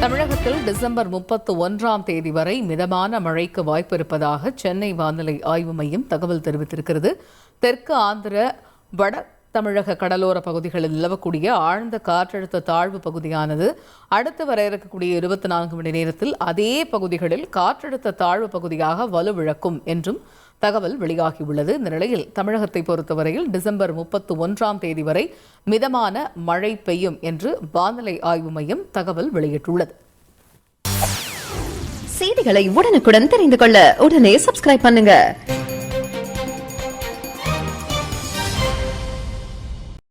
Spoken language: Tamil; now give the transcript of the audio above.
தமிழகத்தில் டிசம்பர் 31ஆம் தேதி வரை மிதமான மழைக்கு வாய்ப்பு இருப்பதாக சென்னை வானிலை ஆய்வு மையம் தகவல் தெரிவித்திருக்கிறது. தெற்கு ஆந்திர வட தமிழக கடலோர பகுதிகளில் நிலவக்கூடிய ஆழ்ந்த காற்றழுத்த தாழ்வு பகுதியானது அடுத்து வர இருக்கக்கூடிய 24 மணி நேரத்தில் அதே பகுதிகளில் காற்றழுத்த தாழ்வு பகுதியாக வலுவிழக்கும் என்றும் தகவல் வெளியாகியுள்ளது. இந்த நிலையில் தமிழகத்தை பொறுத்தவரையில் டிசம்பர் 31ஆம் தேதி வரை மிதமான மழை பெய்யும் என்று வானிலை ஆய்வு மையம் தகவல் வெளியிட்டுள்ளது. செய்திகளை உடனுக்குடன் தெரிந்து கொள்ள உடனே சப்ஸ்கிரைப் பண்ணுங்க.